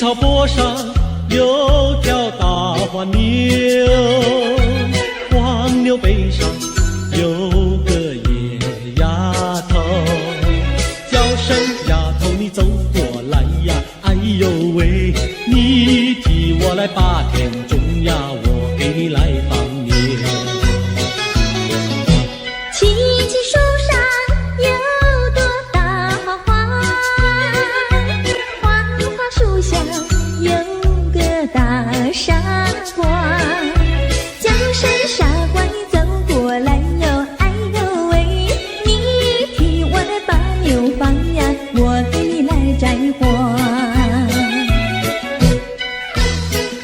潮坡上有条大黄牛，黄牛背上有个野丫头，叫声丫头你走过来呀，哎呦喂，你替我来把田种呀，我给你来放牛。青青树上有朵大花花，花花树下有个大傻瓜，叫声傻瓜你走过来哟，哎呦喂，你替我来把牛放呀，我给你来摘花。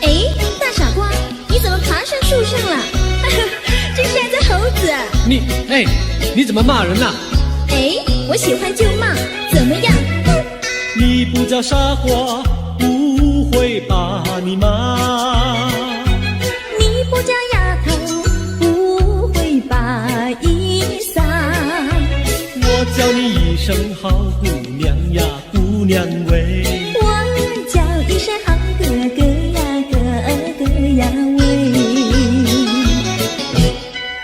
哎，大傻瓜，你怎么爬上树上了？这是只猴子。你怎么骂人呐？哎，我喜欢就骂，怎么样？你不叫傻瓜，不会把你骂。你不叫丫头，不会把衣撒。我叫你一声好姑娘呀，姑娘喂。我叫一声好哥哥呀，哥哥呀喂。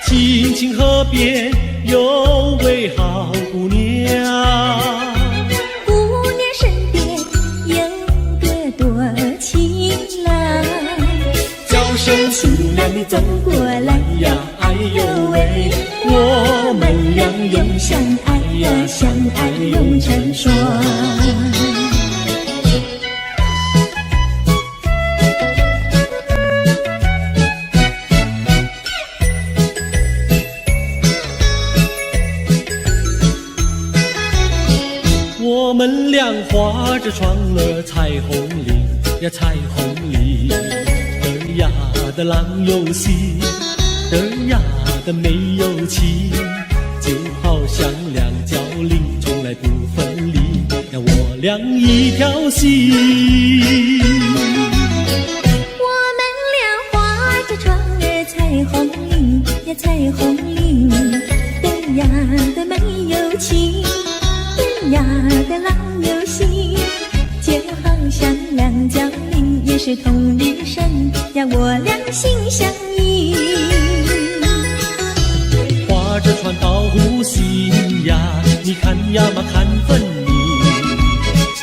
青青河边有位好姑娘，姑娘身边有个多情郎，叫声姑娘你走过来呀，哎呦喂，我们俩永相爱呀，相爱永成双。我们俩划着闯了彩虹岭呀，彩虹岭的呀的郎有心，的呀的没有情，就好像两角铃从来不分离呀，我俩一条心。我们俩划着闯儿彩虹岭呀，彩虹岭的呀的没有情，的呀的郎有心，就好像两角铃也是同一声呀，我俩心相印。划着船到湖心呀，你看呀嘛看分明，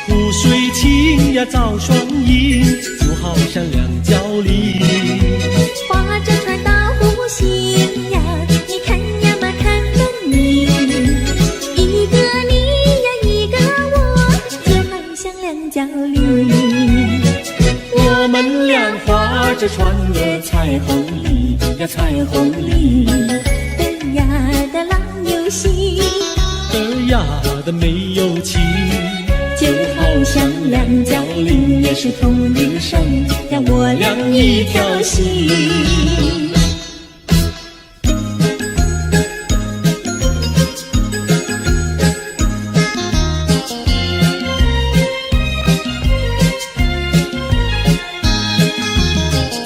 湖水清呀照双影，就好像两角铃。划着船到湖心呀，你看呀嘛看分明，一个你呀一个我，就好像两角铃。我们俩划着船儿彩虹里呀，彩虹里的呀的郎有心，的呀的没有情，就好像两角铃也是同一声呀，我俩一条心。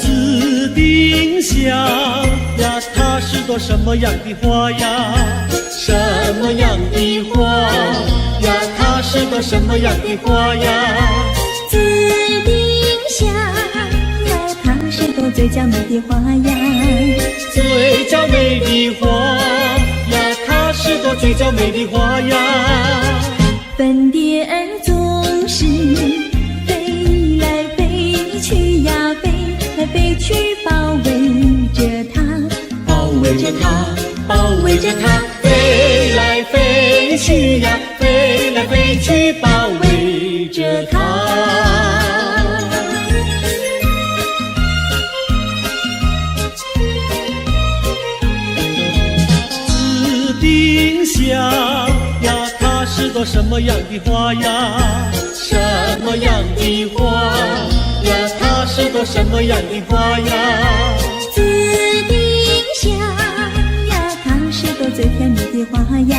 紫丁香呀，它是朵什么样的花呀？什么样的花呀？它是朵什么样的花呀？紫丁香呀，它是朵最娇美的花呀，最娇美的花呀，它是朵最娇美的花呀。粉蝶儿总是飞来飞去呀，飞来飞去包围着它，包围着它，包围着它，飞来飞去呀，飞来飞去，包围着它。紫丁香呀，它是朵什么样的花呀？什么样的花呀？它是朵什么样的花呀？紫丁香呀，它是朵最甜蜜的花呀，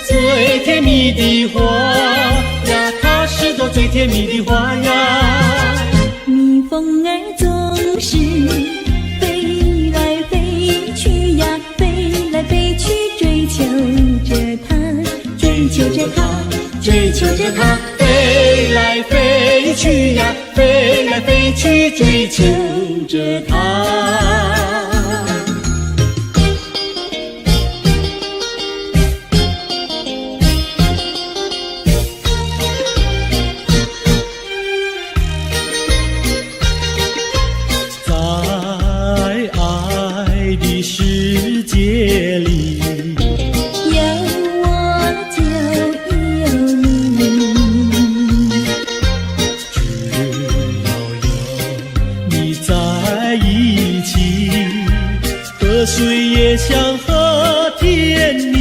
最甜蜜的花呀，它是朵最甜蜜的花呀。蜜蜂儿总是飞来飞去呀，飞来飞去追求着它，追求着它，追求着它，飞来飞去呀，飞来飞去追求着它。在爱的世界里，有我就有你，只要有你在一起，河水也像和甜蜜。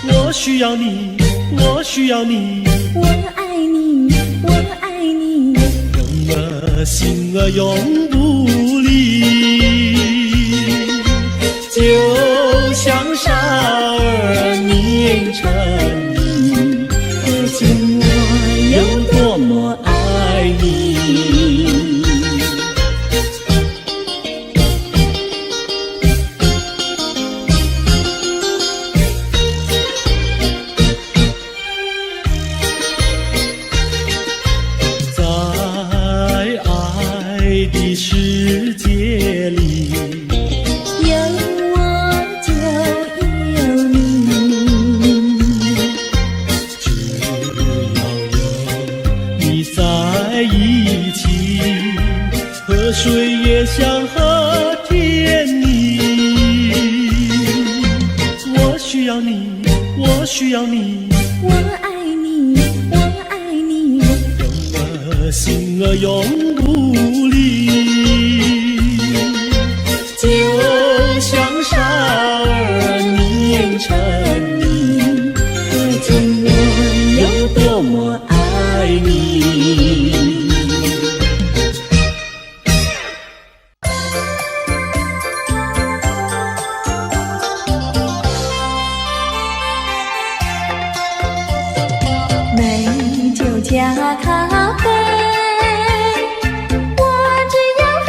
我需要你，我需要你，我爱你，我爱你，永儿心儿永不离。就像傻儿年成你，可见我有多么爱你。在爱的世界里，有我就有你，只要有你在一起，河水也像和甜蜜。我需要你，我需要你，我爱你，我爱你，永儿心儿永不离。就像傻儿年成你，可见我有多么爱你。美酒加咖啡，我只要喝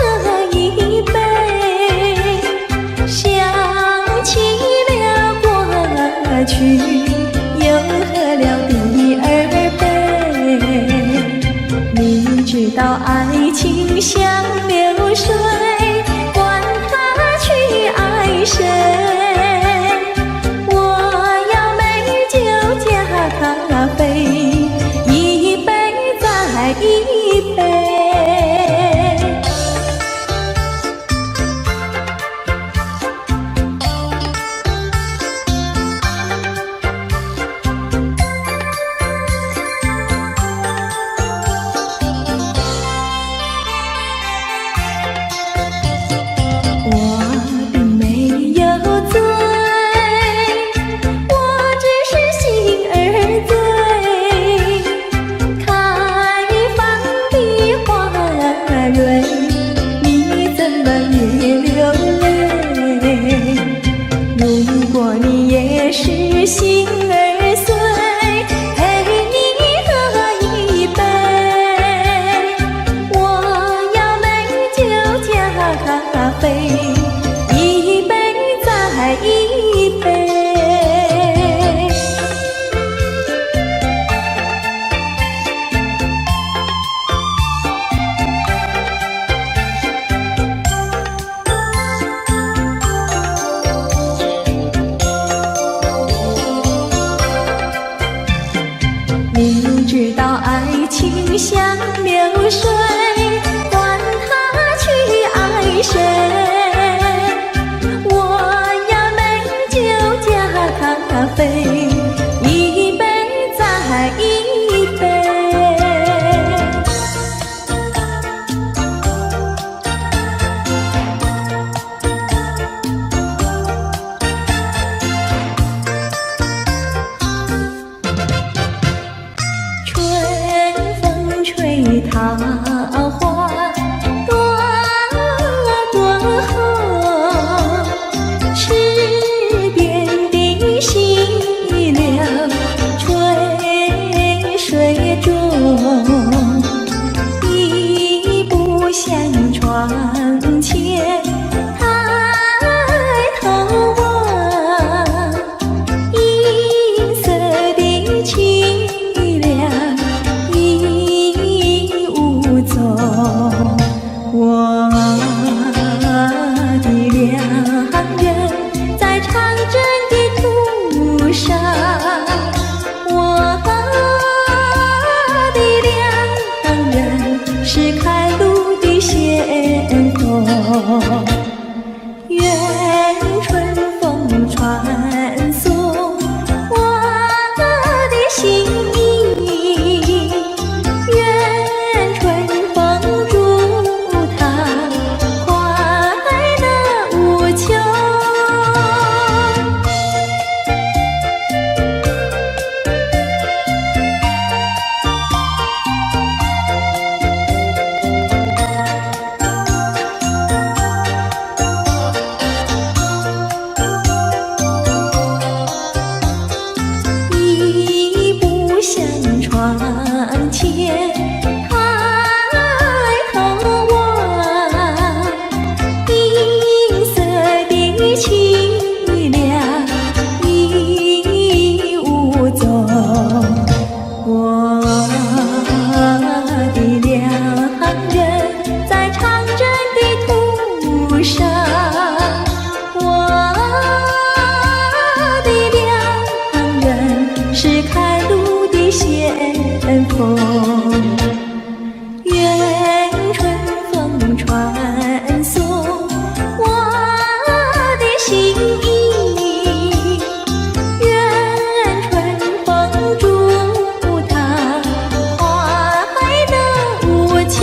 一杯，想起了过去，又喝了第二杯。你知道爱情像流水，管它去爱谁，我要美酒加咖啡，一杯再一杯。我并没有醉，我只是心儿醉。开放的花蕊，你怎么也流泪？如果你也是心儿碎，陪你喝一杯。我要美酒加咖啡，一杯再一杯。你知道爱情像流水，管它去爱谁，我要美酒加咖啡，一杯再一杯。春风吹桃花朵朵红，池边的溪流垂水中，一步向窗前抬头望，银色的清凉，一传送我的心意，愿春风祝它花开的无穷。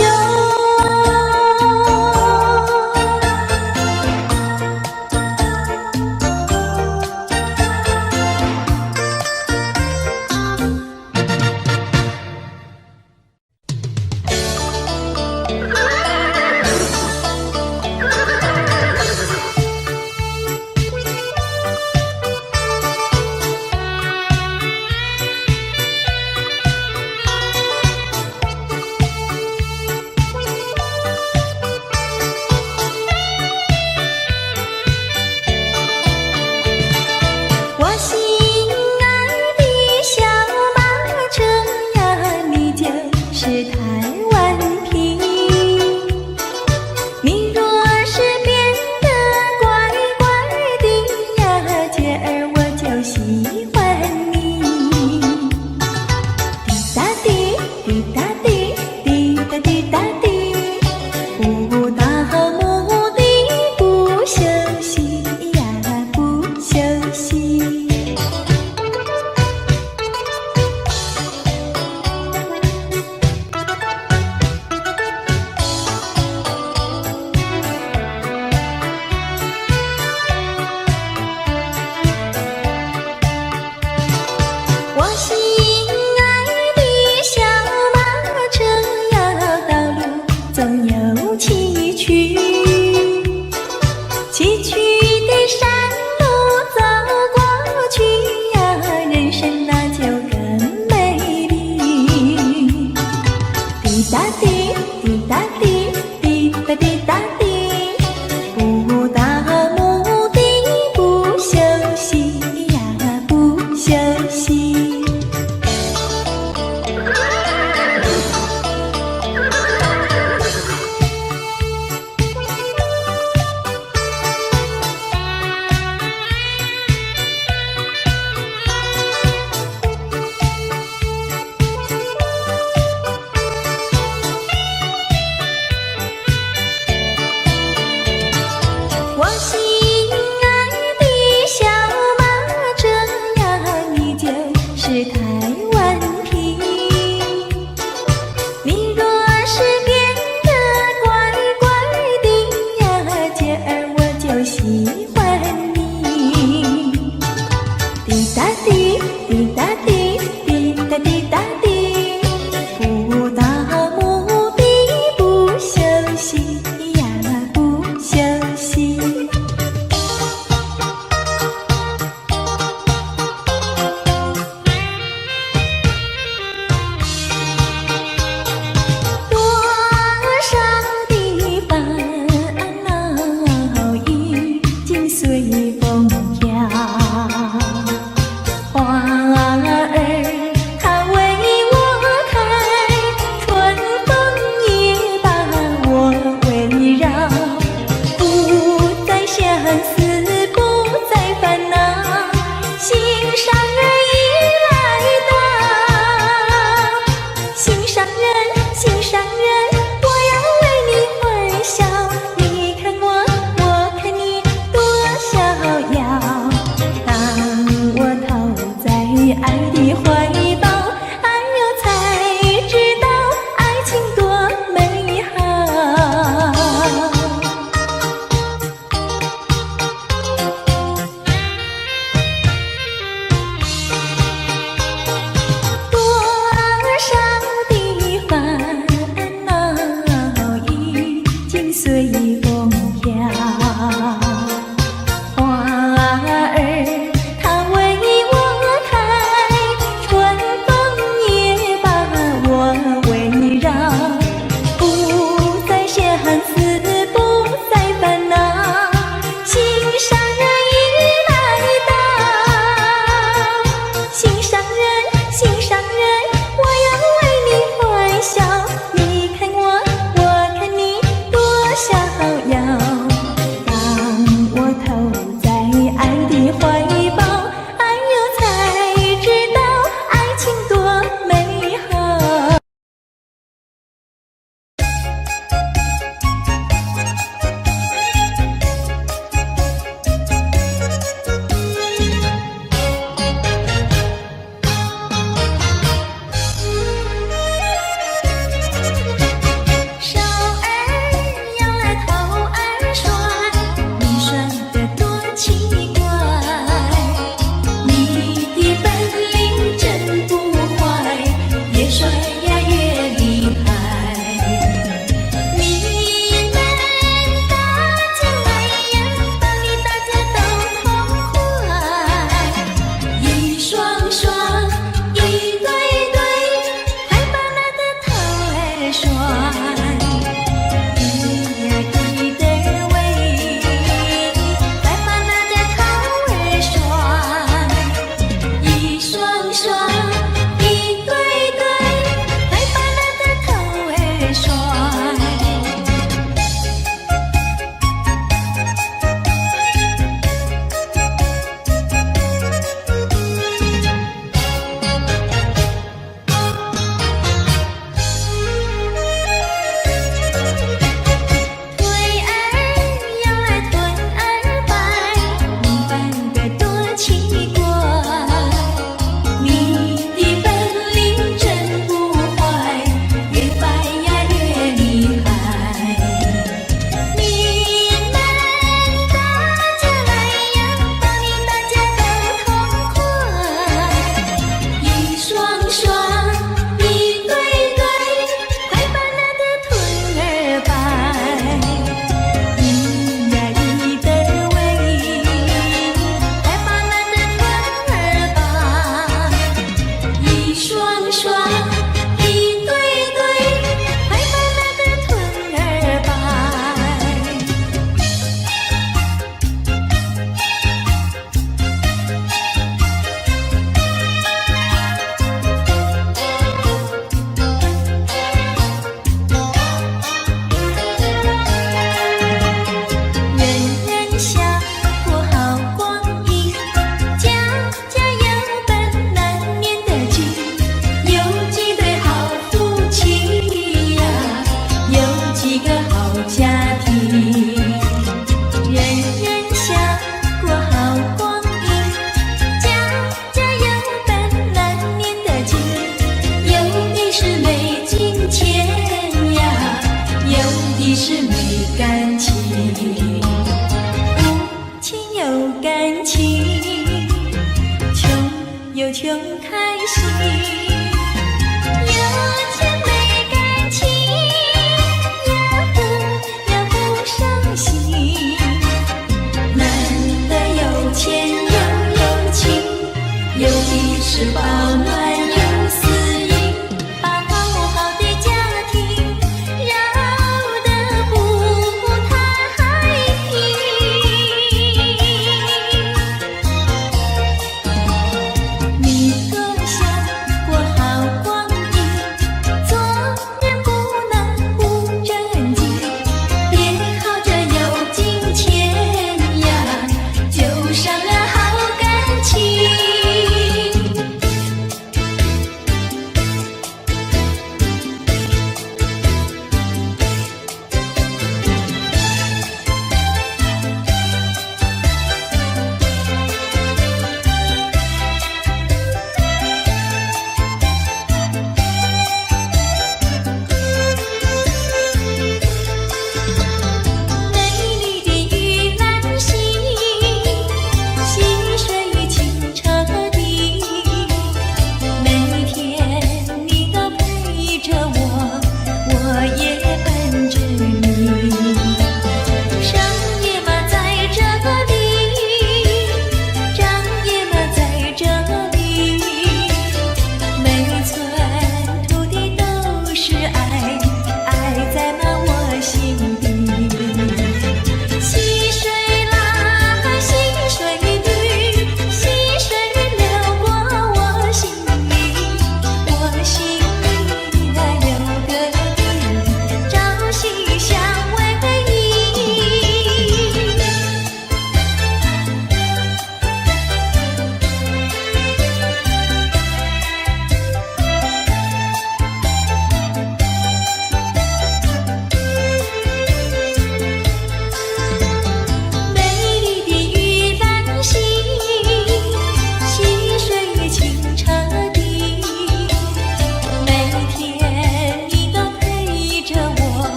笑。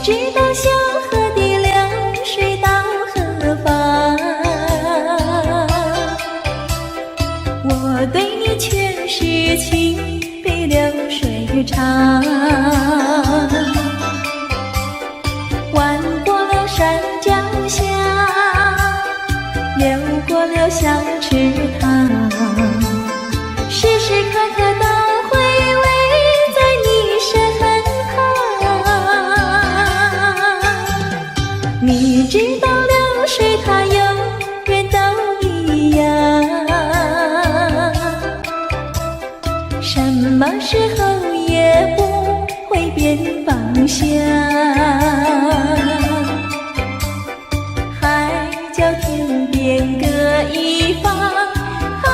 知道小河的流水到何方，我对你却是情比流水长。弯过了山脚下，流过了小池塘，时时刻刻都回味在你身旁。你知道流水它永远都一样，什么时候也不会变方向。海角天边各一方，还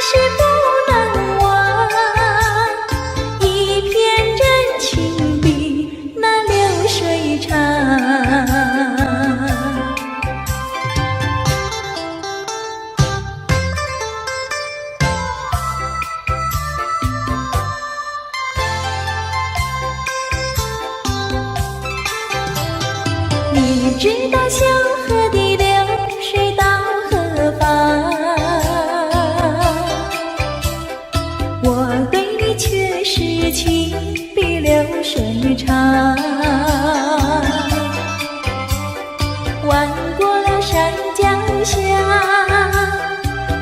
是不能忘。一片真情比那流水长。你知道小河的流水到何方，我对你却是情比流水长。弯过了山脚下，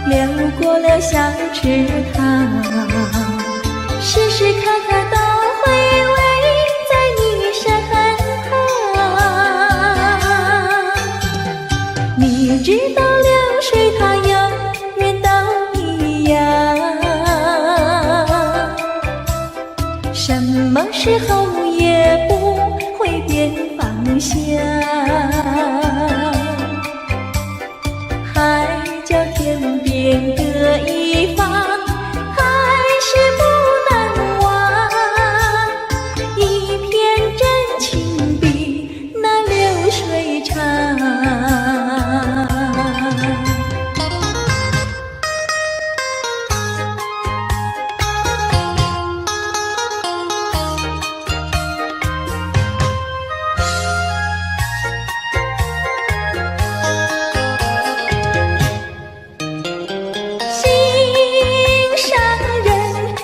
流过了小池塘，时时刻刻都回味在你身旁。你知道流水它永远都一样，什么时候也不会变方向。海角天边各一方，还是不能忘。一片真情比那流水长。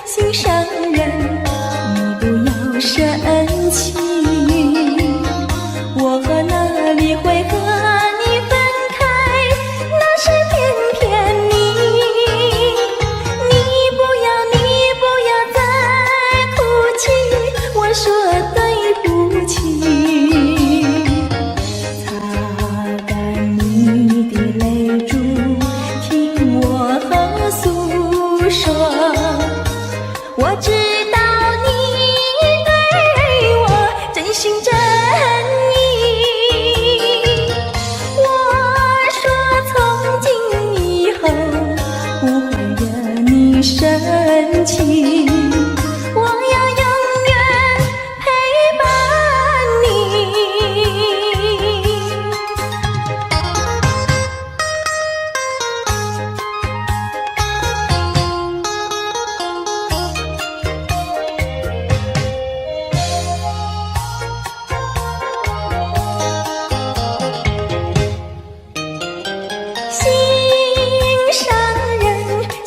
心上人，你不要生气，我哪里会和你分开，那是偏偏你不要再哭泣，我说对不起。擦干你的泪珠，听我诉说，我知道你对我真心真意，我说从今以后不会惹你生气，我要永远陪伴你。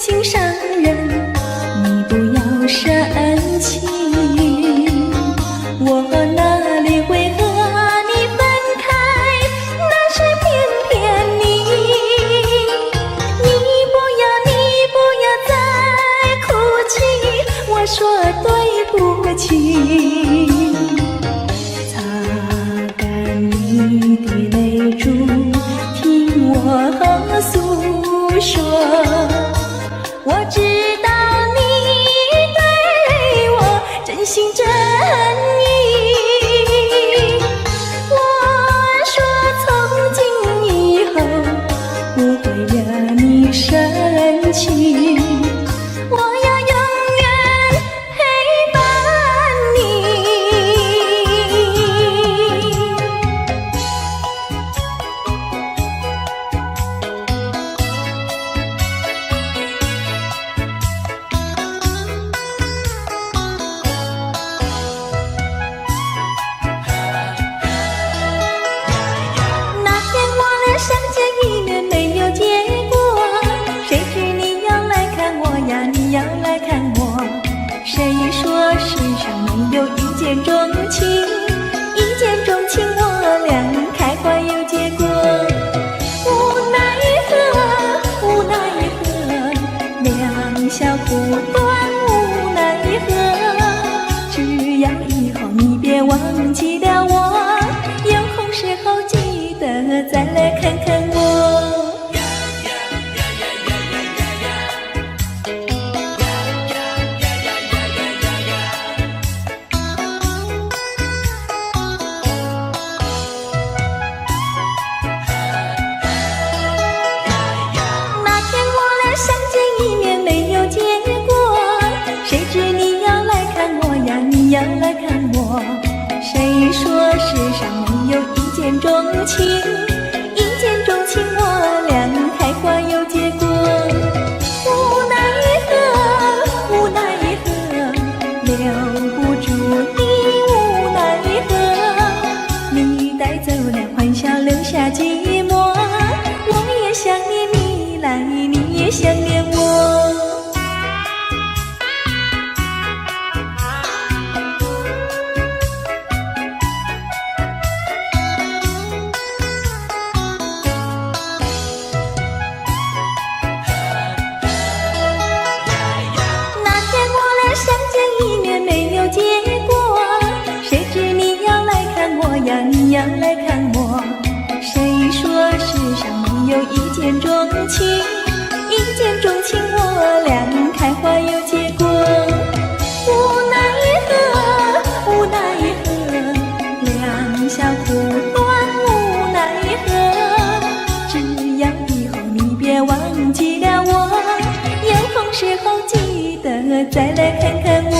心上人，你不要生气，我哪里会和你分开，那是偏偏你不要再哭泣，我说对不起。擦干你的泪珠，听我诉说，我知道你对我真心真意，我说从今以后不会惹你生气，我要永远陪伴你。见钟情，一见钟情我俩开花有结果。无奈何，无奈何，两小苦短无奈何。只要以后你别忘记了我，有空时候记得再来看看我。要来看我，谁说世上没有一见钟情？一见钟情我俩开花有结果。无奈何，无奈何，留不住你无奈何。你带走了欢笑，留下寂寞。我也想念你来，你也想念我。你要来看我，谁说世上没有一见钟情？一见钟情我俩开花有结果。无奈何，无奈何，两小苦短无奈何。只要以后你别忘记了我，有空时候记得再来看看我。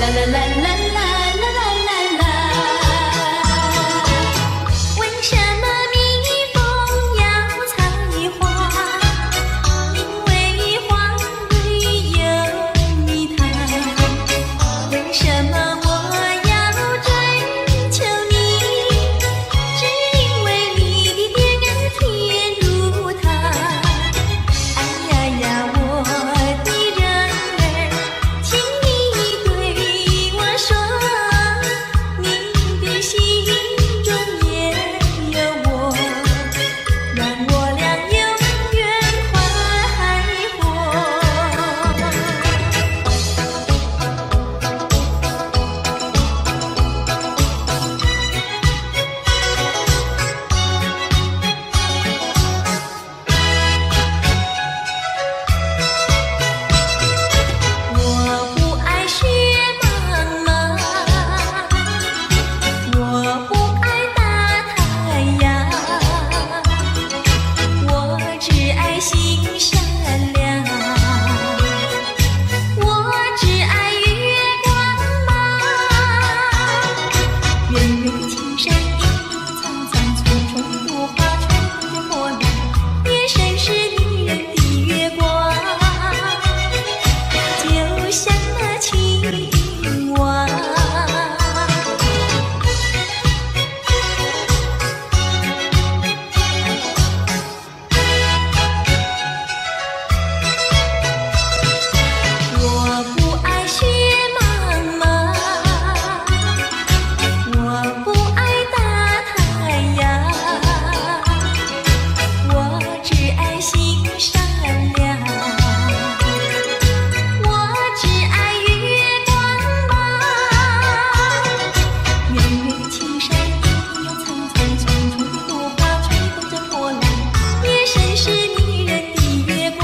啦啦啦啦啦啦啦啦啦。为什么蜜蜂要采花？因为花蕊有蜜糖。为什么我要追求你？只因为你的脸甜如糖。哎呀呀，我的人儿，请你对我说，你的心中也有我，让我俩永远快活。我不爱雪茫茫，我不爱大太阳，我只爱心善良，我只爱月光芒。远远的青山隐隐苍苍，簇簇朵花吹动着波澜，夜深是女人的月光。就像那青蛙，我不爱雪茫茫，我不爱大太阳，我只爱心善良。我只爱月光芒，远远的青山隐隐苍苍，簇簇朵花吹动着波澜，夜深是女人的月光，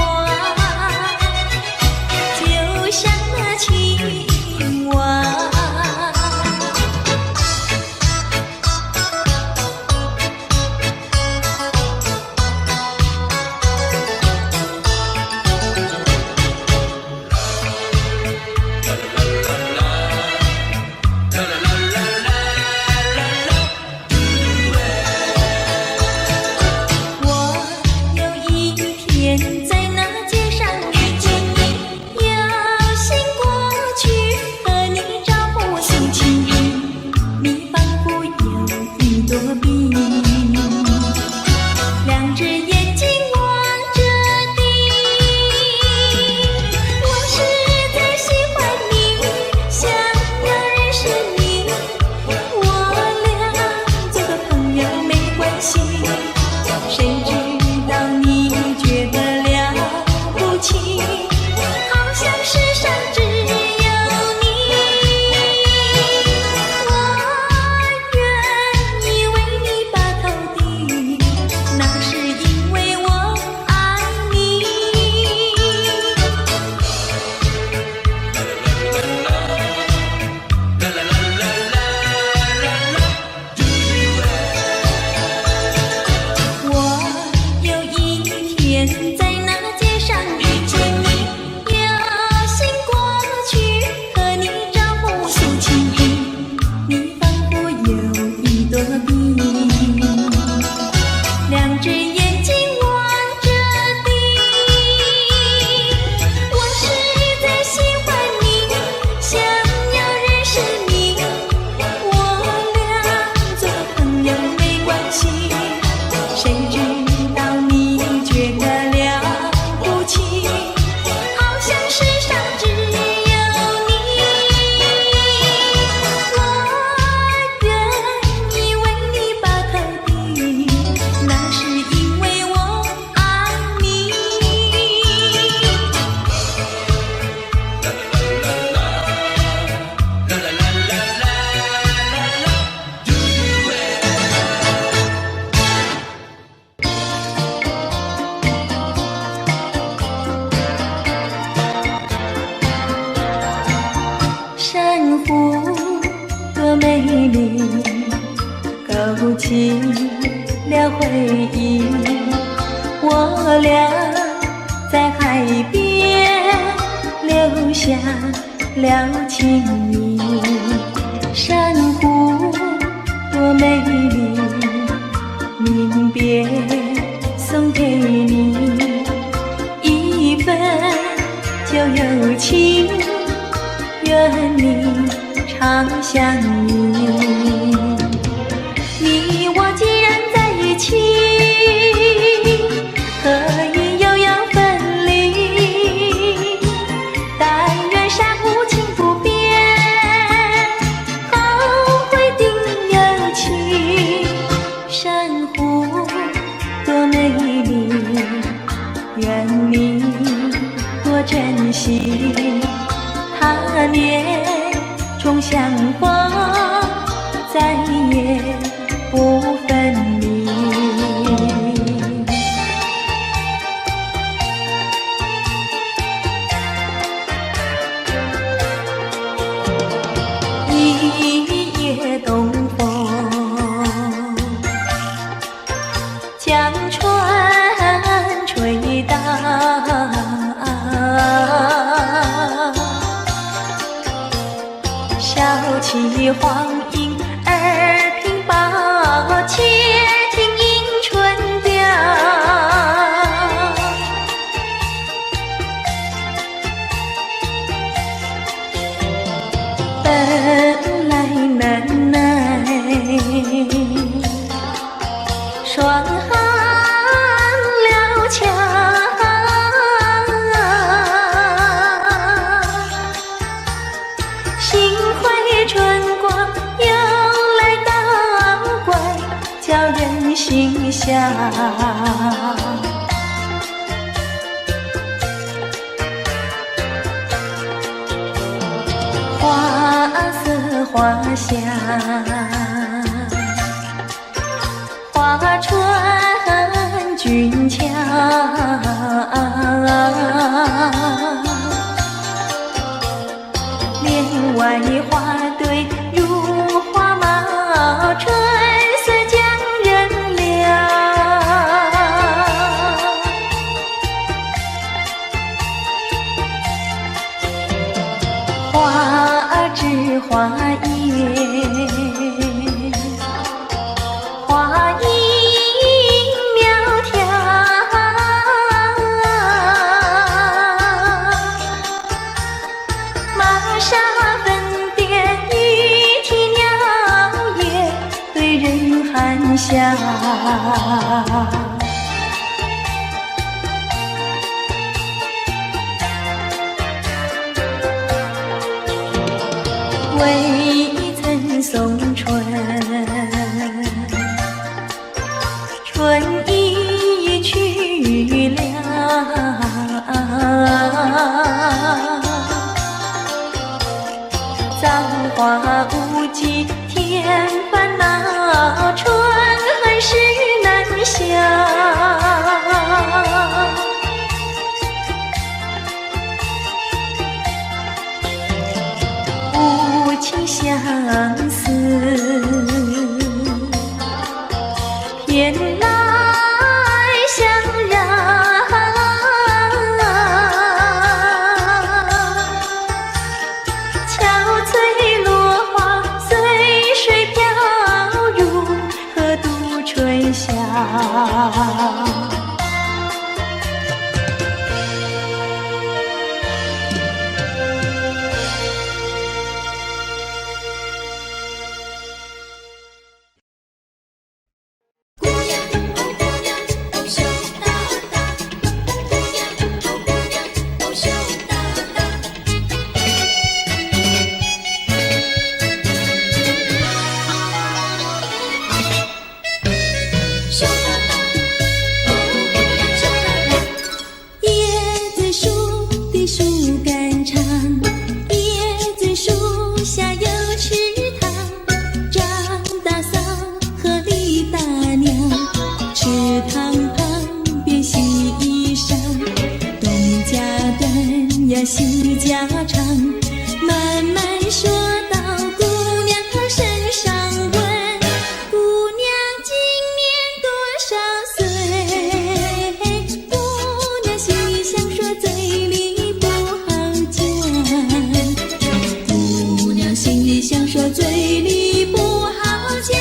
就像那青蛙。我有一天在那街上遇见你，有心过去和你招呼送情谊，你仿佛有一朵冰，两只眼睛望着地。我实在喜欢你，想要认识你，我俩做个朋友没关系。谁知道你觉得了不起，好像世上只有你。我愿意为你把头低，那是因为我爱你。我有一天在那街上遇见你，有心过去和你招呼送情谊，你仿佛有一朵冰，两只眼睛望着地。我实在喜欢你，想要认识你，我俩做个朋友没关系。谁知道你觉得了不起，好像世上只有你。我愿意为你把头低，那是因为我爱你。珊瑚多美丽，勾起了回忆。我俩在海边留下了情意。珊瑚多美丽，临别送给你一份旧友情，愿你常相依。你我既然在一起，何以又要分离？但愿珊瑚情不变，后会定有期。珊瑚多美丽，愿你多珍惜。他年终相逢，再也不分离。一夜东风，将船吹荡，笑起黄莺儿平抱，且听迎春调。本来难耐，霜寒了墙，幸亏春光又来捣怪，叫人心香。花色花香，花船俊俏，帘外花堆如花帽，春色将人撩。花枝花叶，花影苗条，玛莎粉点玉啼鸟也对人含笑。未曾送春，春已去了。葬花无忌添烦恼，春恨事难消。无情相思，偏来相让。憔悴落花随水飘入河渡春宵。戏家常，慢慢说到姑娘她身上问，姑娘今年多少岁？姑娘心里想说嘴里不好讲，心里想说，嘴里不好讲。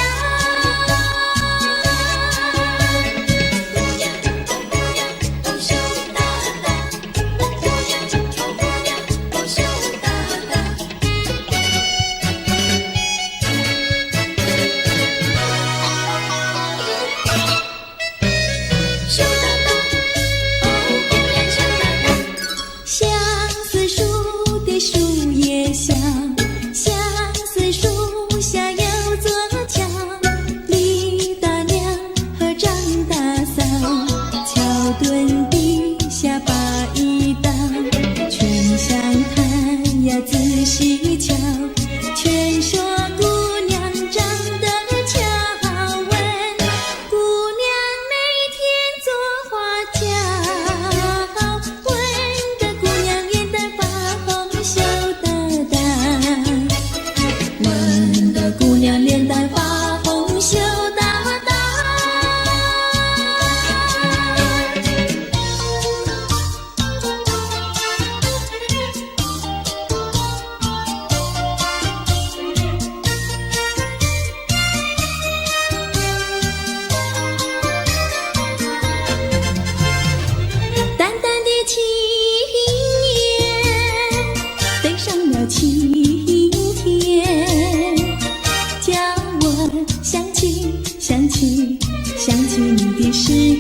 想起你的誓言，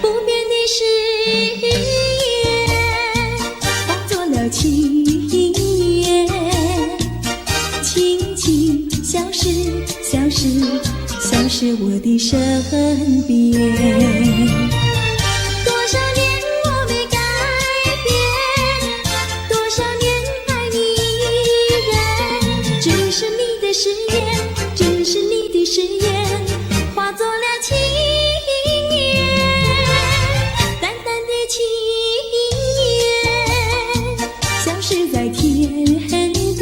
不变的誓言化作了情缘，轻轻消失，消失，消失我的身边。多少年我没改变，多少年爱你依然，只是你的誓言，只是你的誓言化作了情缘，淡淡的情缘消失在天边，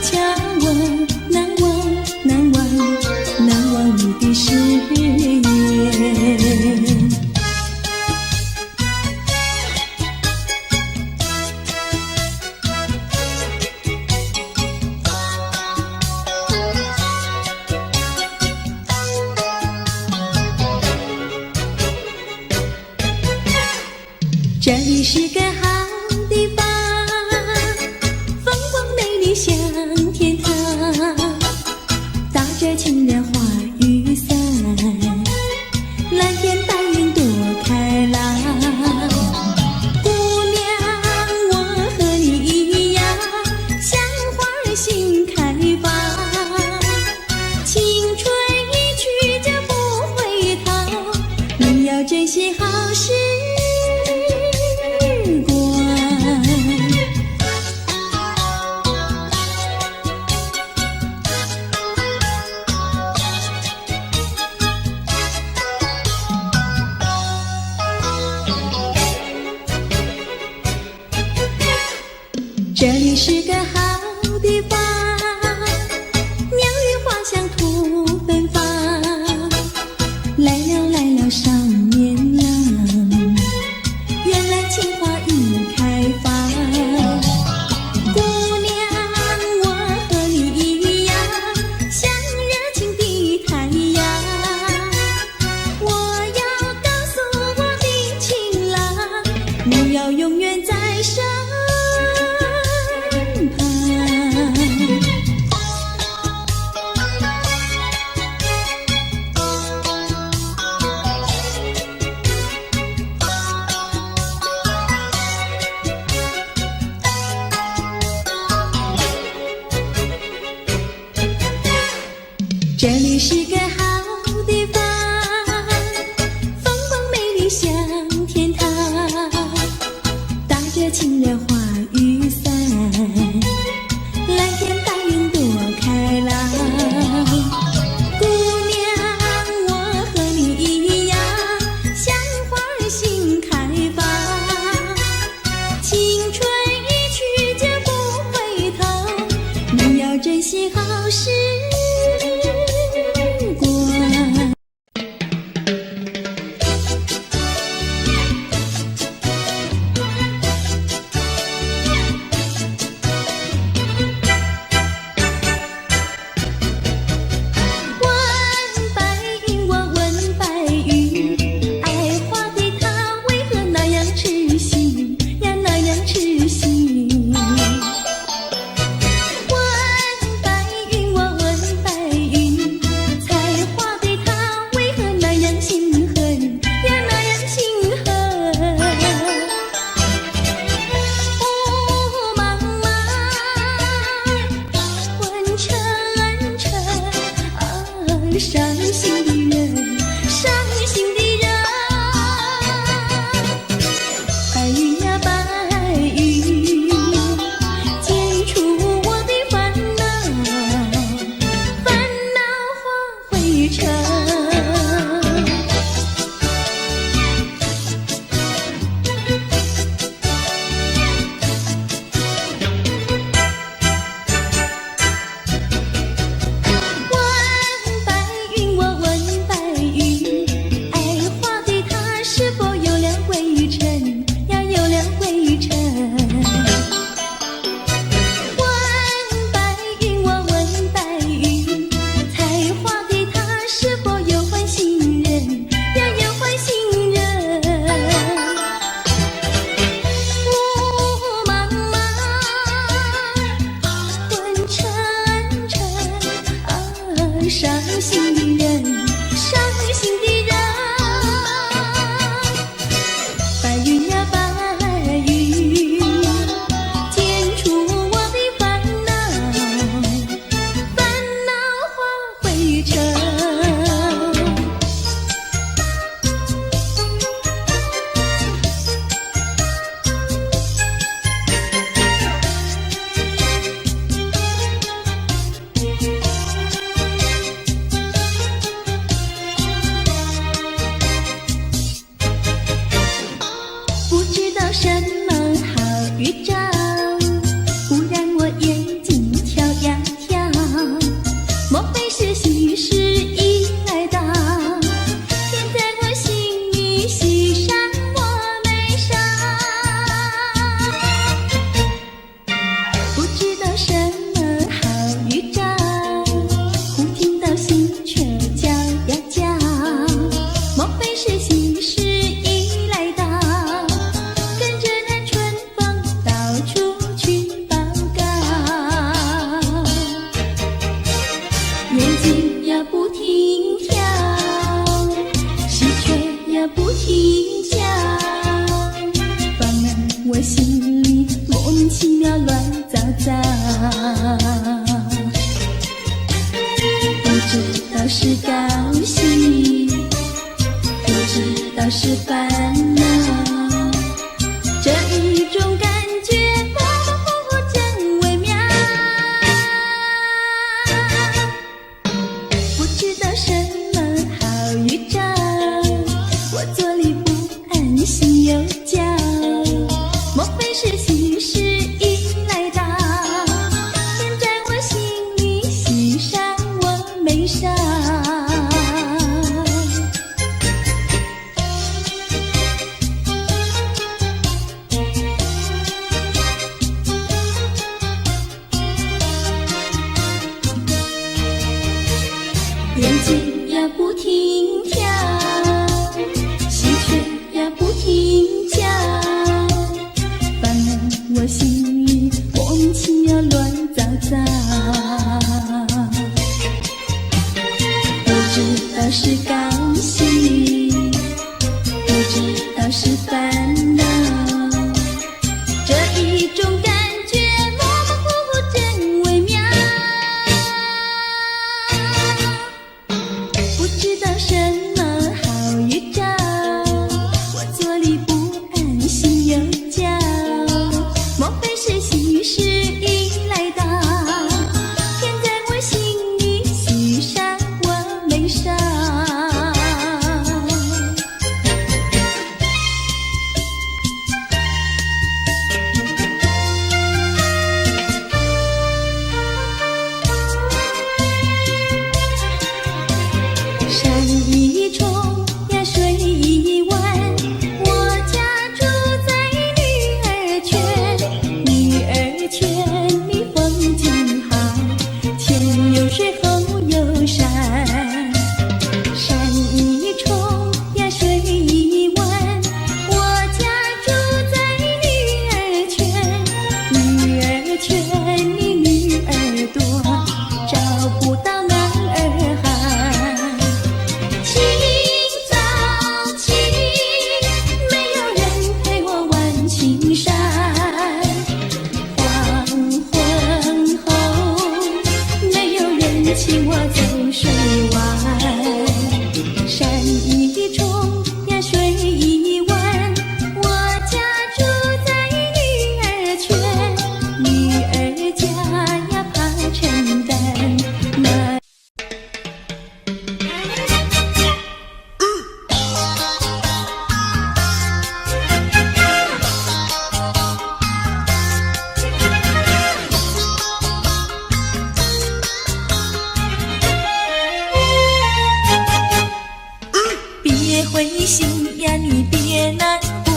悄忘难忘难忘难忘你的誓言。这里是个好地方，风光美丽像天堂，打着情人花雨伞，蓝天白云多开朗。姑娘，我和你一样，像花儿心开放，青春一去就不回头，你要珍惜好时这里是个好地方，鸟语花香吐芬芳，来了来了少年郎，原来情花已开放。姑娘，我和你一样，像热情的太阳，我要告诉我的情郎，你要永远在身这里是个好地方，风光美丽像天堂，打着情人花雨伞，蓝天白云多开朗。姑娘，我和你一样，像花儿心开放，青春一去就不回头，你要珍惜好时其妙乱糟糟，不知道是高兴，不知道是烦恼，这一种感觉模模糊糊真微妙，不知道什么好预兆，我坐立不安，心又焦，莫非是喜事已来到？偏在我心里喜上我眉梢。眼睛呀不停跳，心却呀不停叫，烦恼我心里莫名其妙乱糟糟，不知道是高兴，不知道是烦恼，这一种感觉模模糊糊真微妙，不知道什么好预兆，我坐立不安，心又焦，莫非是喜事已来到？偏在我心里喜上我眉梢。山一重呀水一弯，我家住在女儿圈，女儿圈里风景好，前有水后有山。山一重呀水一弯，我家住在女儿圈，女儿圈里女儿多，找不到男儿汉。清早起，没有人陪我玩青山，黄昏后，没有人请我走水湾。山一重呀水一弯，我家住在女儿圈，女儿家呀怕承担那别灰心呀，你别难过，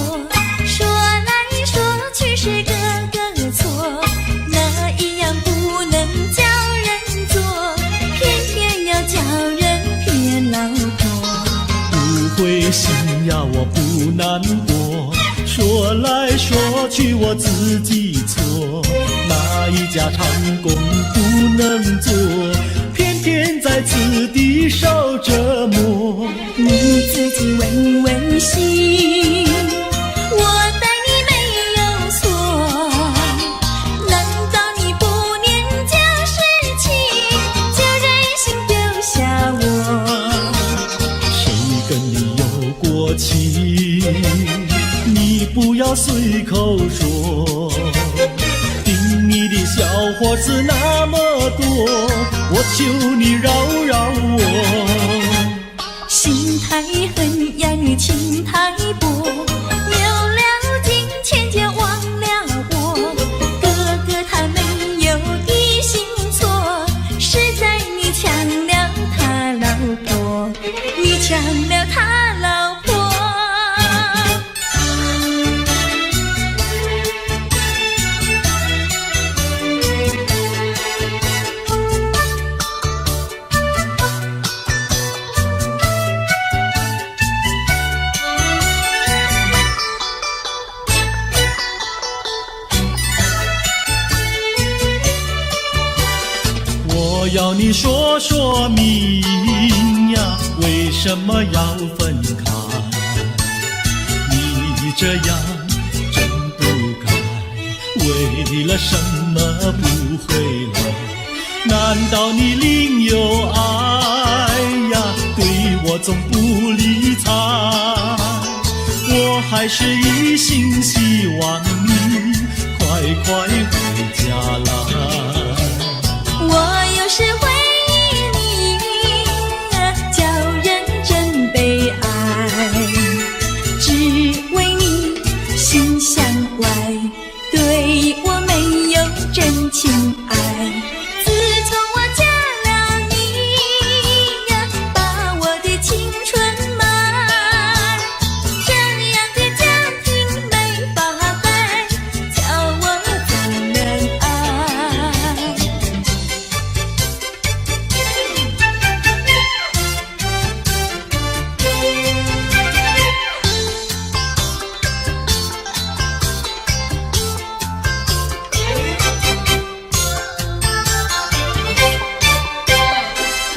说来说去是个个错，哪一样不能叫人做，偏偏要叫人骗老婆。不灰心呀，我不难过，说来说去我自己错，哪一家长工不能做，偏偏在此地受折磨。你自己问问心，我待你没有错，难道你不念旧事情，就任性丢下我？谁跟你有过情，你不要随口说，听你的小伙子那么多，我求你饶饶我。心太狠呀，你情太薄，留了金钱就忘了我。哥哥他没有一心错，是在你抢了他老婆，你抢了他老婆。我要你说说明呀，为什么要分开？你这样真不该，为了什么不回来？难道你另有爱呀？对我总不理睬，我还是一心希望你快快回家来。我有时回忆你，叫人真悲哀，只为你心向外，对我没有真情爱。自从我嫁了你呀，把我的青春埋，这样的家庭没法改，叫我怎能爱？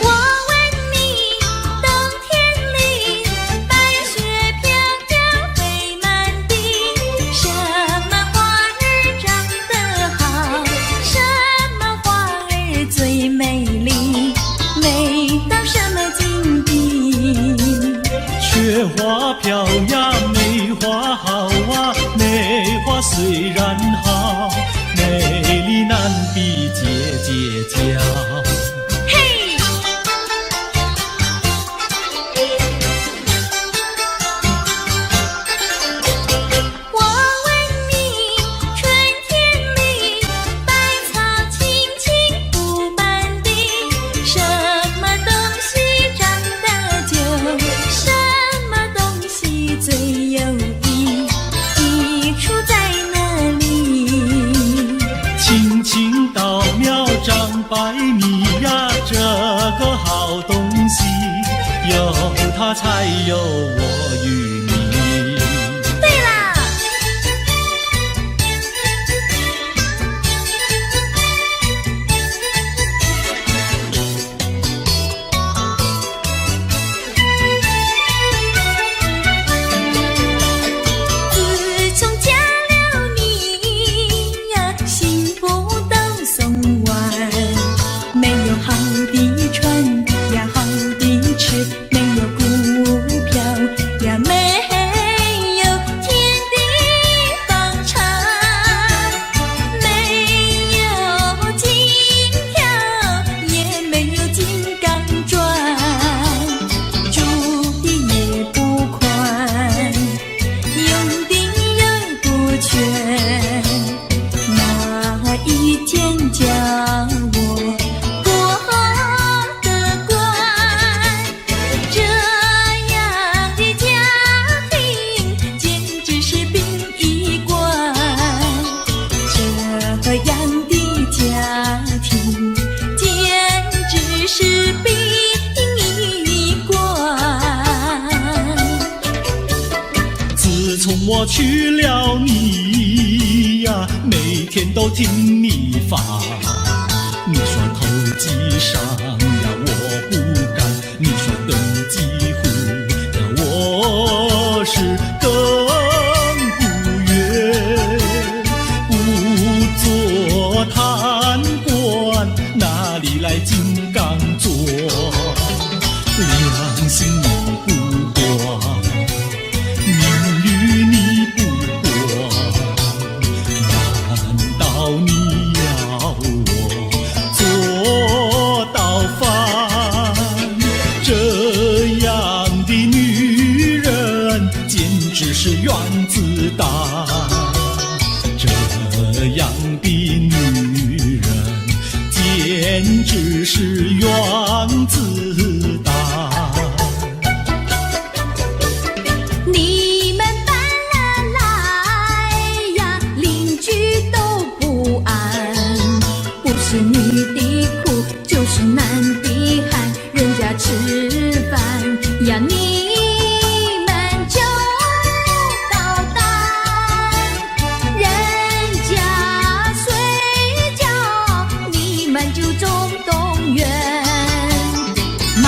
我问你，冬天里白雪飘飘飞满地，什么花儿长得好，什么花儿最美丽，美到什么境地？雪花飘呀，梅花好啊，梅花虽然好，美丽难比姐姐娇。嘿，我问你，春天里百草青青布满地，什么东西长得久，什么东西最有益，益处在哪里？青青稻苗长百米呀，这个好东西，有它才有我与你。对啦，自从嫁了你呀，幸福都送完，没有好的穿呀，好的吃，没有股票呀，没有天地房产，没有金条，也没有金刚钻，住的也不宽，用的也不全，哪一天叫我过得关？这样的家庭简直是殡仪馆，这样的家庭简直是殡仪馆。自从我娶了你呀，每天都听你发。你说投机商呀，我不干；你说登记户呀，我是更不愿。不做贪官，哪里来金刚钻？良心你不管，名誉你不管，难道你要我做到饭？这样的女人简直是原子弹，这样的女人简直是原子弹。你们搬了来呀，邻居都不安，不是女的苦，就是男的寒，人家吃饭呀，你们就捣蛋，人家睡觉，你们就总动员。妈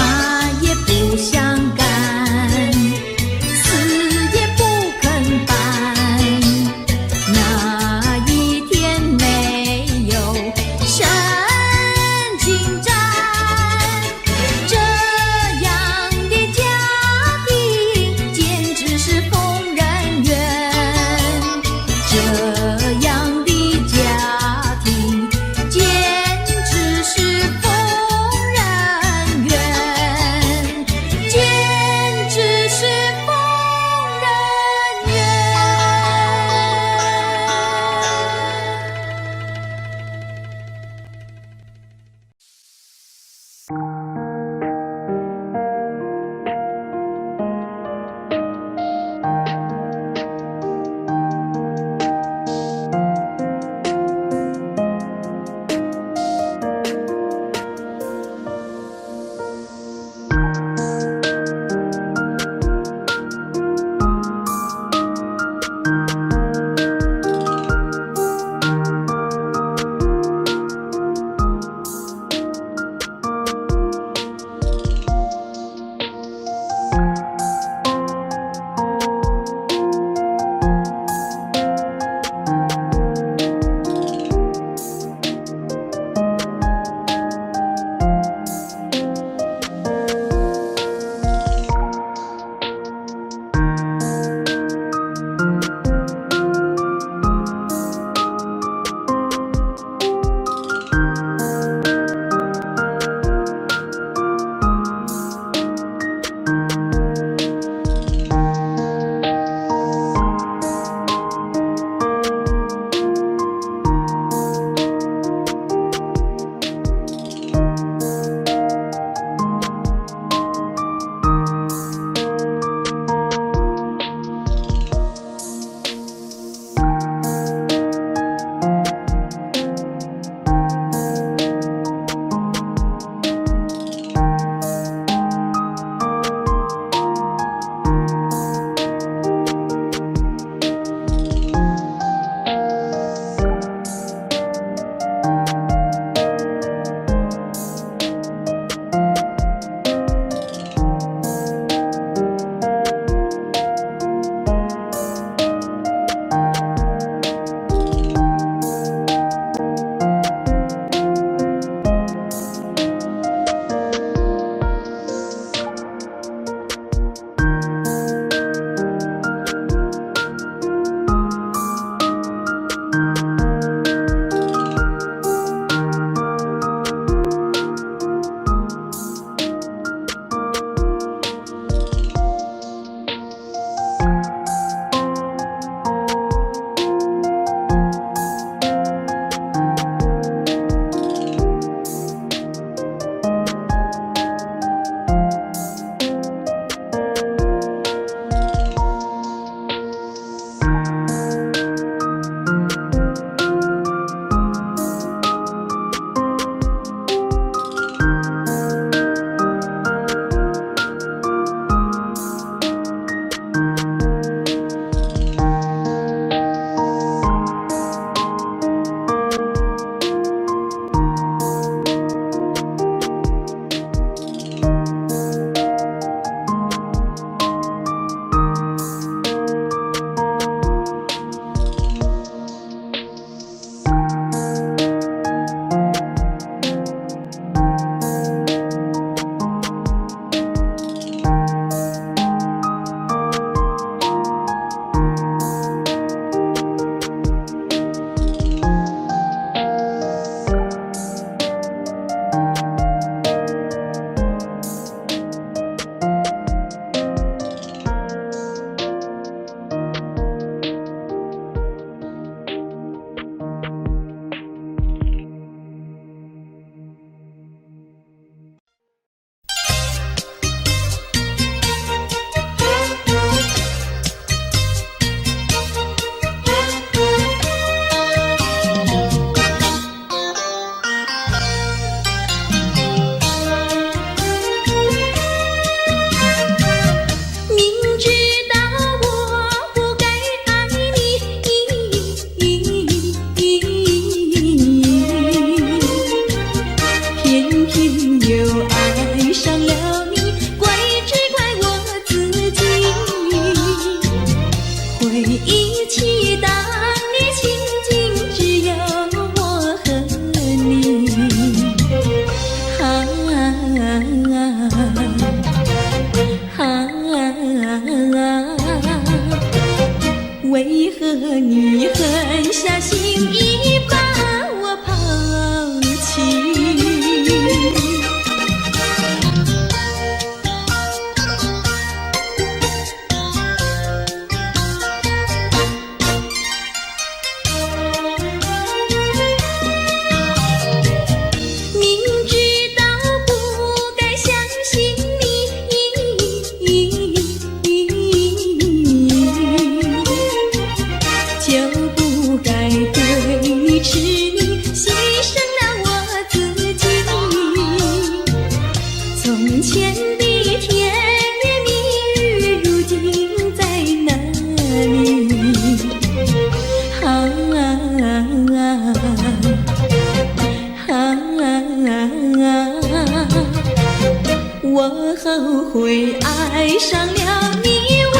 我后悔爱上了你，为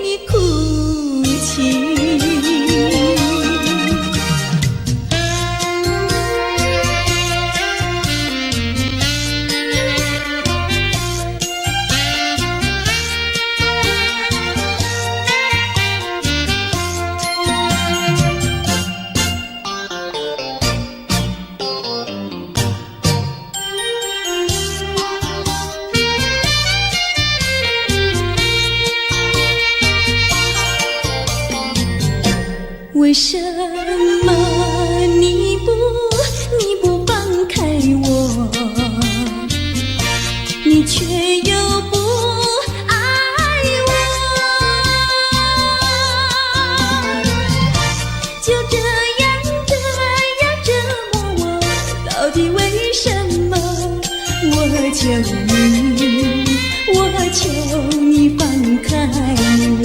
你哭泣。为什么你不放开我，你却又不爱我，就这样折磨我，到底为什么？我求你放开我。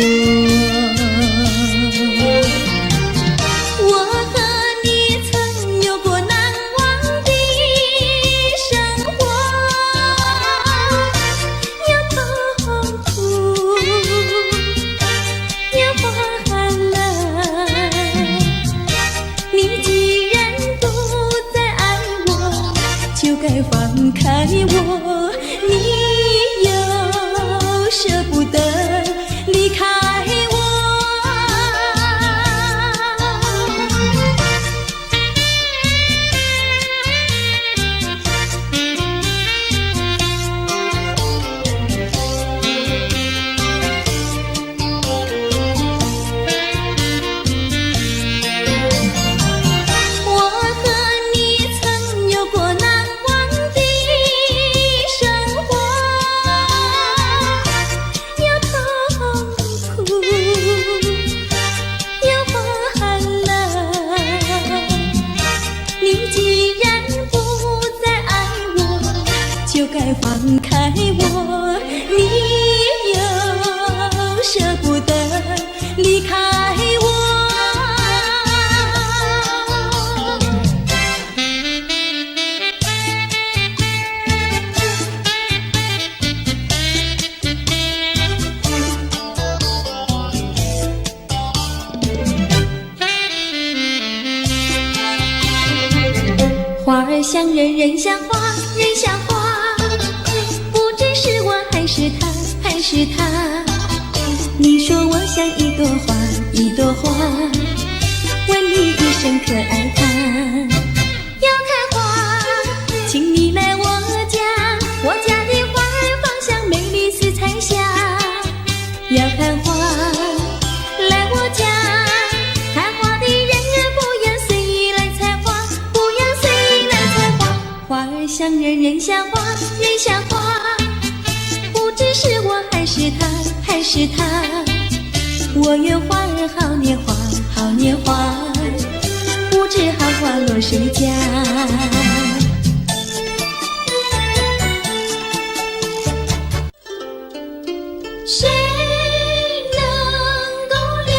放开我，你又舍不得离开我。放开我，你又舍不得离开我。花儿像人，人像花，人像花。还是他，你说我像一朵花，一朵花，问你一声可爱它。要看花，请你来我家，我家的花儿芳香美丽似彩霞。要看花，来我家，看花的人儿不要随意来采花，不要随意来采花。花儿像人，人像花，人像花。是我还是他，我愿花儿好年华，好年华，不知好花落谁家。谁能够了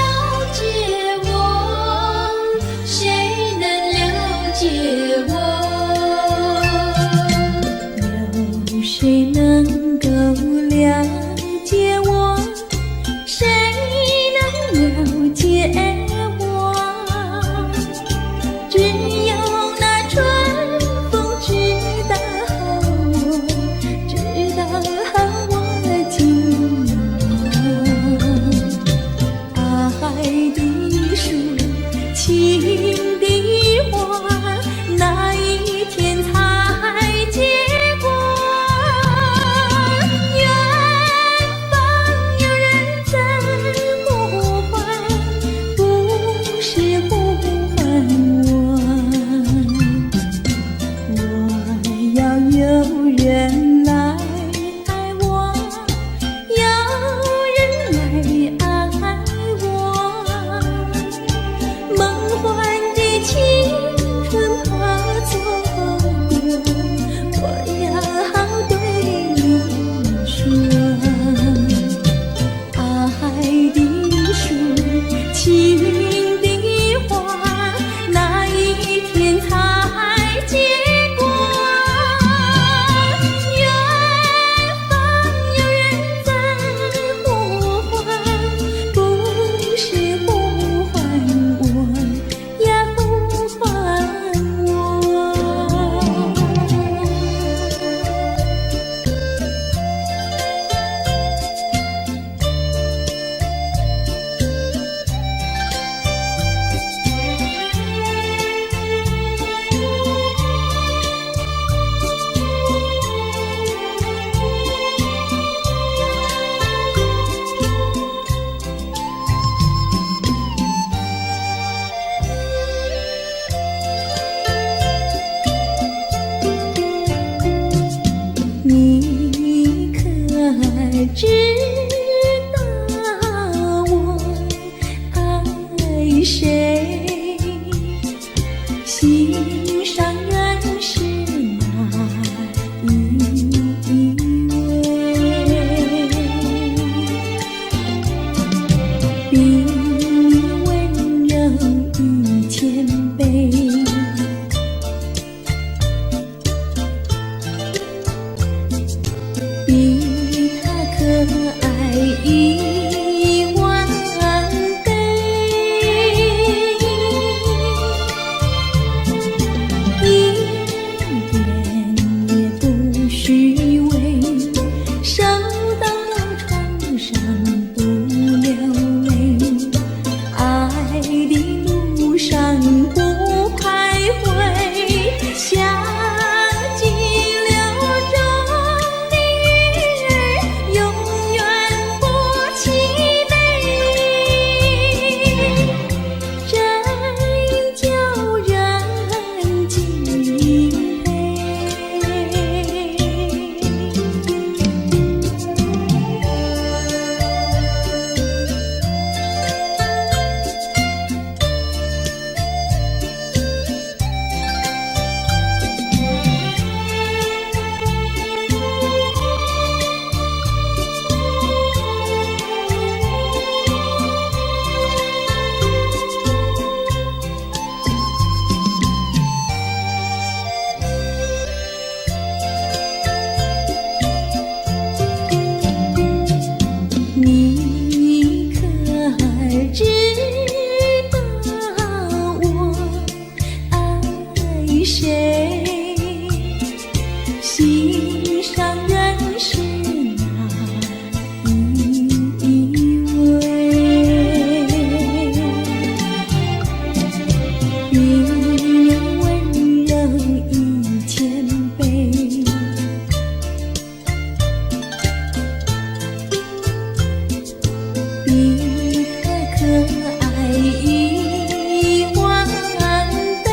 解我？谁能了解我？有谁能够了解我？谁能了解我？只有那春风知道我，知道我今晚。爱的树，情的花，那一天才结果。心上人是哪一位？比你温柔与谦卑，比他可爱10000倍，一点也不虚伪，受到创伤不流泪，爱的路上不徘徊，像激流中的鱼儿，永远不气馁，真叫人敬佩。你可知道我爱谁？心上人是哪一位？比人温柔与谦卑，比他可爱10000倍，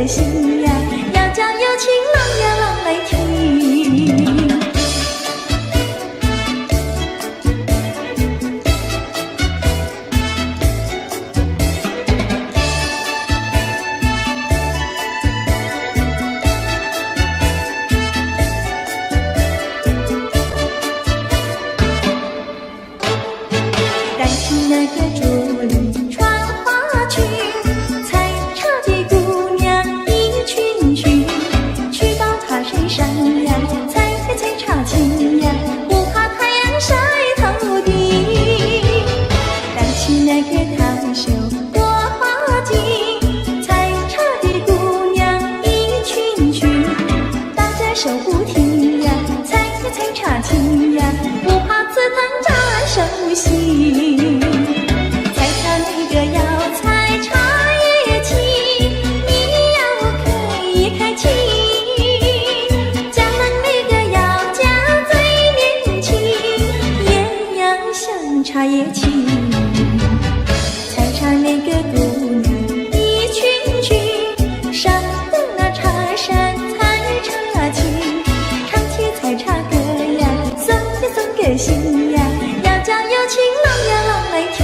个心呀，要叫有情郎呀郎来听。担起那个竹林穿花裙，采茶的姑娘一群群，去到茶水上呀，采茶青呀，不怕太阳晒头顶。担起那个桃袖过花径，采茶的姑娘一群群，打着手不停呀，采茶青呀，不怕刺疼沾手心。采茶那个要采茶叶青，你要可以开清。家人那个要家最年轻，也要像茶叶青。采茶那个姑娘一群群，上的那茶山采茶青，唱起采茶歌呀，送个心呀，要叫有情郎呀郎来听。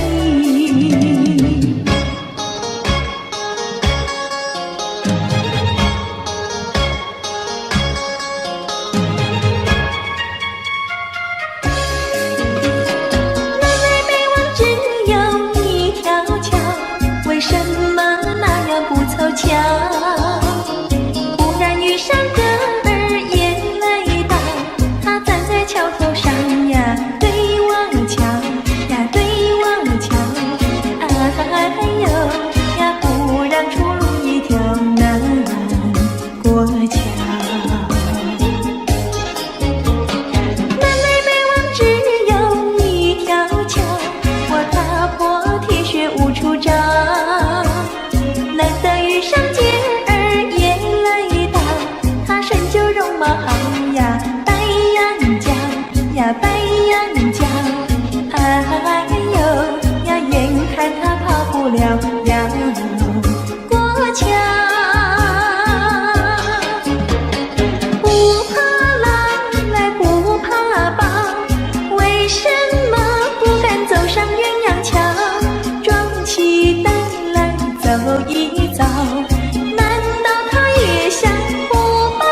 南北北望只有一条桥，为什么那样不凑巧？忽然遇上个儿眼泪倒，他站在桥头上呀，对望瞧呀，对望瞧，哎呦呀，不让出路一条难过桥。南北北望只有一条桥，我踏破铁鞋无处找。难得遇上姐儿眼泪倒，她身就容貌好呀，白羊角呀，白羊角，哎呦呀，眼看她跑不了呀过桥。不怕狼来不怕豹，为什么不敢走上鸳鸯桥？壮起胆来走一遭，难道他也想不饱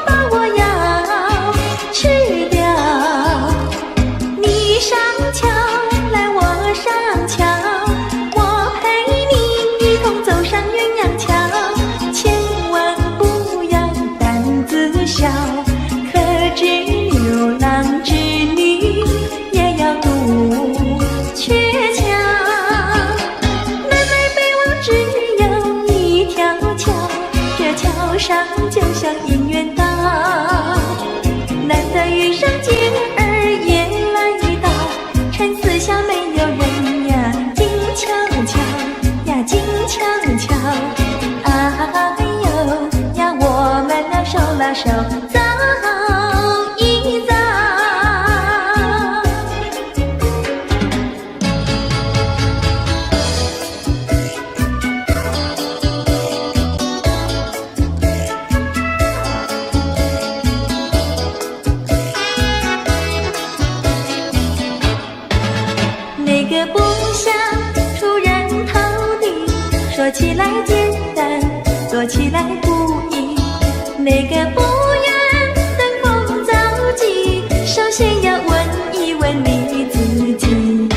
把我要吃掉？你上桥来我上桥，我陪你一同走上鸳鸯桥，千万不要胆子小，可知牛郎织女也要渡鹊桥。南北北望只有一条桥，这桥上就像姻缘岛。难得遇上姐儿眼泪倒，趁四下没有人呀，静悄悄呀，静悄悄，哎呦呀，我们俩手拉手走一遭。那个不想出人头地，说起来简单，做起来不易。那个不愿登峰造极，首先要问一问你自己。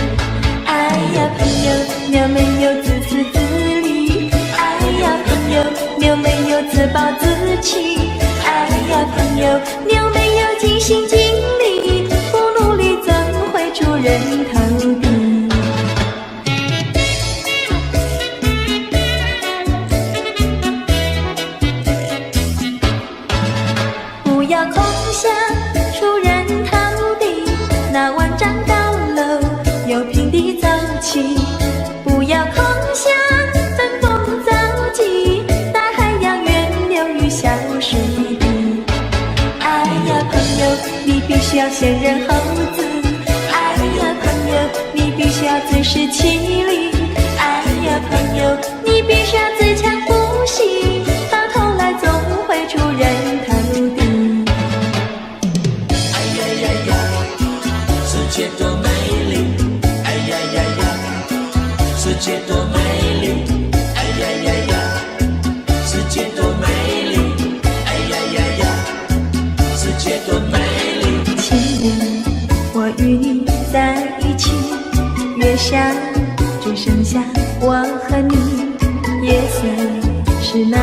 哎呀朋友，你有没有自私自利？哎呀朋友，你有没有自暴自弃？哎呀朋友，你有没有尽心尽力？不努力怎会出人头地？不要空想出人头地，那万丈高楼有平地走起。不要空想登峰造极，大海洋源流于小水滴。哎呀朋友，你必须要先人后子。哎呀朋友，你必须要自食其力。哎呀朋友，你必须要自强不息。界多美丽，哎呀呀呀，世界多美丽，哎呀呀呀，世界多美丽。亲人，我与你在一起，月下只剩下我和你，夜色是那